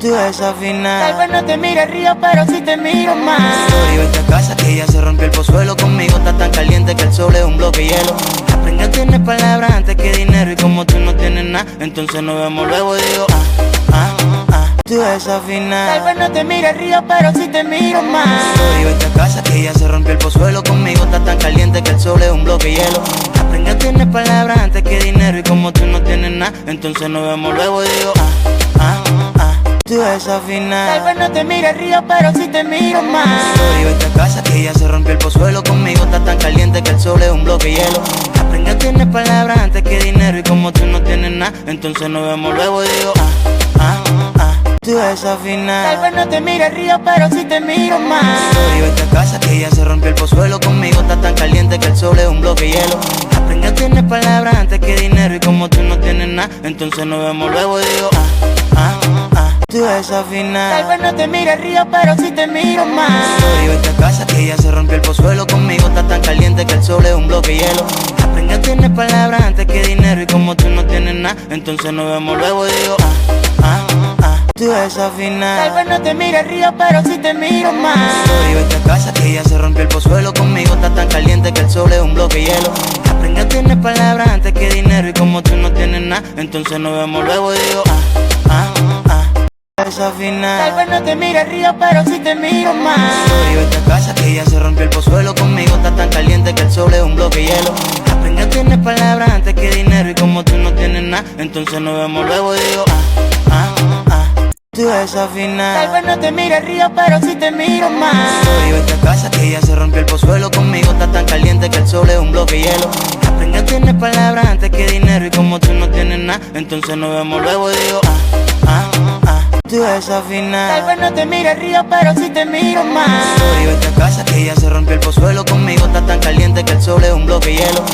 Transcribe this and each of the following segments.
Tú desafinas. Tal vez no te mire río, pero sí te miro más. Yo esta casa que ya se rompió el pozuelo. Conmigo está tan caliente que el sol es un bloque de hielo. Venga, tienes palabras antes que dinero. Y como tú no tienes nada, entonces nos vemos luego. Digo, tú desafinas. Tal vez no te mire río, pero sí te miro más. Yo esta casa que ya se rompió el pozuelo. Conmigo está tan caliente que el sol es un bloque de hielo. Venga, tienes palabras antes que dinero. Y como tú no tienes nada, entonces nos vemos luego. Digo, tú desafinas. Tal vez no te mire río, pero sí te miro más. Yo esta casa que ya se rompió el pozuelo. Conmigo está tan caliente que el sol es un bloque de hielo. Venga, tienes palabras antes que dinero. Y como tú no tienes nada, entonces nos vemos luego. Digo, tú desafinas. Tal vez no te mire río, pero sí te miro más. Yo esta casa que ya se rompió el pozuelo. Conmigo está tan caliente que el sol es un bloque de hielo. Venga, tienes palabras antes que dinero. Y como tú no tienes nada, entonces nos vemos luego. Digo, tú desafinas. Tal vez no te mire río, pero sí te miro más. Yo esta casa que ya se rompió el pozuelo. Conmigo está tan caliente que el sol es un bloque de hielo. Venga, tienes palabras antes que dinero. Y como tú no tienes nada, entonces nos vemos luego. Digo, tú desafinas. Tal vez no te mire río, pero sí te miro más. Yo esta casa que ya se rompió el pozuelo. Conmigo está tan caliente que el sol es un bloque de hielo. Venga, tienes palabras antes que dinero. Y como tú no tienes nada, entonces nos vemos luego. Digo, desafinar. Tal vez no te mire río, pero sí te miro más. Yo esta casa que ya se rompió el pozuelo. Conmigo está tan caliente que el sol es un bloque de hielo. Venga, tienes palabras antes que dinero. Y como tú no tienes nada, entonces nos vemos luego. Digo, tú desafinas. Tal vez no te mire río, pero sí te miro más. Yo esta casa que ya se rompió el pozuelo. Conmigo está tan caliente que el sol es un bloque de hielo. Venga, tienes palabras antes que dinero. Y como tú no tienes nada, entonces nos vemos luego. Digo, tú desafinas. Tal vez no te mire río, pero sí te miro más. Yo esta casa que ya se rompió el pozuelo. Conmigo está tan caliente que el sol es un bloque de hielo.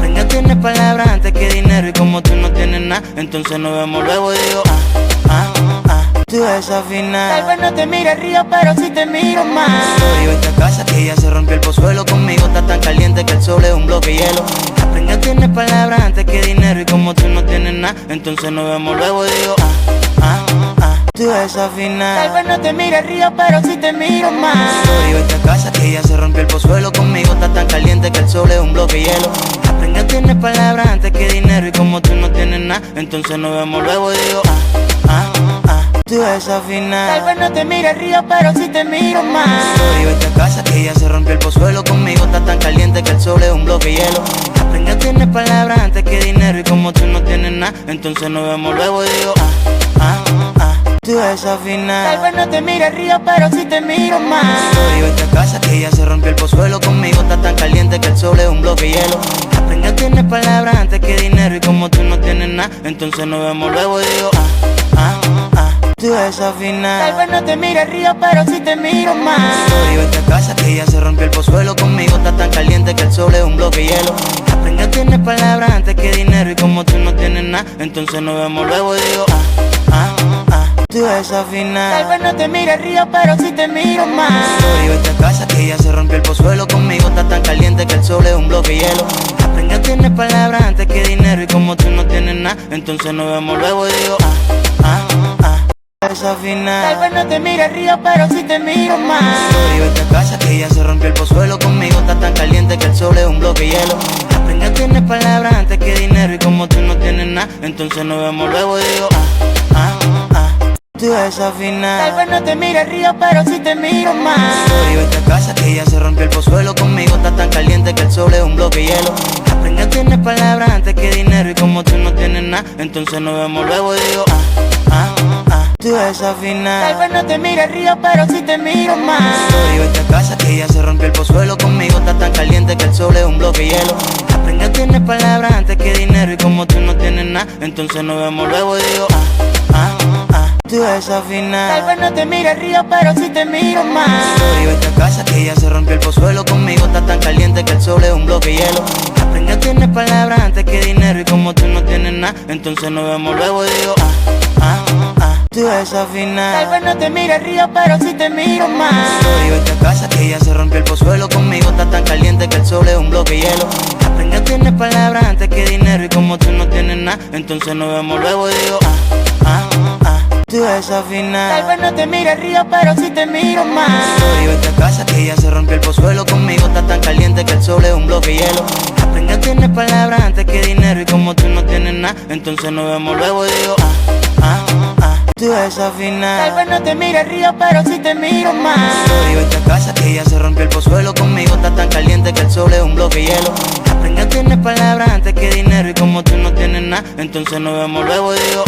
Venga, tienes palabras antes que dinero. Y como tú no tienes nada, entonces nos vemos luego. Digo, tú desafinas. Tal vez no te mire río, pero sí te miro más. Yo esta casa que ya se rompió el pozuelo. Conmigo está tan caliente que el sol es un bloque de hielo. Venga, tienes palabras antes que dinero. Y como tú no tienes nada, entonces nos vemos luego. Digo, tú desafinas. Tal vez no te mire río, pero sí te miro más. Yo esta casa que ya se rompió el pozuelo. Conmigo está tan caliente que el sol es un bloque de hielo. Venga, tienes palabras antes que dinero. Y como tú no tienes nada, entonces nos vemos luego. Digo, tú desafinas. Tal vez no te mire río, pero sí te miro más. Yo esta casa que ya se rompió el pozuelo. Conmigo está tan caliente que el sol es un bloque de hielo. Venga, tienes palabras antes que dinero. Y como tú no tienes nada, entonces nos vemos luego. Digo, tú desafinas. Tal vez no te mire río, pero sí te miro más. Yo esta casa que ya se rompió el pozuelo. Conmigo está tan caliente que el sol es un bloque de hielo. Venga, tienes palabras antes que dinero. Y como tú no tienes nada, entonces nos vemos luego. Digo, tú desafinas. Tal vez no te mire río, pero sí te miro más. Yo esta casa que ya se rompió el pozuelo. Conmigo está tan caliente que el sol es un bloque de hielo. Venga, tienes palabras antes que dinero. Y como tú no tienes nada, entonces nos vemos luego. Digo, tú desafinas. Tal vez no te mire río, pero sí te miro más. Yo esta casa que ya se rompió el pozuelo. Conmigo está tan caliente que el sol es un bloque de hielo. Venga, tienes palabras antes que dinero. Y como tú no tienes nada, entonces nos vemos luego. Digo, desafinar. Tal vez no te mire río, pero sí te miro más. Yo esta casa que ya se rompió el pozuelo. Conmigo está tan caliente que el sol es un bloque de hielo. Venga, tienes palabras antes que dinero. Y como tú no tienes nada, entonces nos vemos luego. Digo, tú desafinas. Tal vez no te mire río, pero sí te miro más. Yo esta casa que ya se rompió el pozuelo. Conmigo está tan caliente que el sol es un bloque de hielo. Venga, tienes palabras antes que dinero. Y como tú no tienes nada, entonces nos vemos luego. Digo, tú desafinas. Tal vez no te mire río, pero sí te miro más. Yo esta casa que ya se rompió el pozuelo. Conmigo está tan caliente que el sol es un bloque de hielo. Venga, tienes palabras antes que dinero. Y como tú no tienes nada, entonces nos vemos luego. Digo, tú desafinas. Tal vez no te mire río, pero sí te miro más. Yo esta casa que ya se rompió el pozuelo. Conmigo está tan caliente que el sol es un bloque de hielo. Venga, tienes palabras antes que dinero. Y como tú no tienes nada, entonces nos vemos luego. Digo, tú desafinas. Tal vez no te mire río, pero sí te miro más. Yo esta casa que ya se rompió el pozuelo. Conmigo está tan caliente que el sol es un bloque de hielo. Venga, tienes palabras antes que dinero. Y como tú no tienes nada, entonces nos vemos luego. Digo, tú desafinas. Tal vez no te mire el río, pero sí te miro más. Sorry, vete a casa que ya se rompió el pozuelo. Conmigo está tan caliente que el sol es un bloque de hielo. Aprende a tener palabras antes que dinero. Y como tú no tienes nada, entonces nos vemos luego y digo tú desafinas. Tal vez no te mire el río, pero sí te miro más. Sorry, vete a casa que ya se rompió el pozuelo. Conmigo está tan caliente que el sol es un bloque de hielo. Aprende a tener palabras antes que dinero. Y como tú no tienes nada, entonces nos vemos luego y digo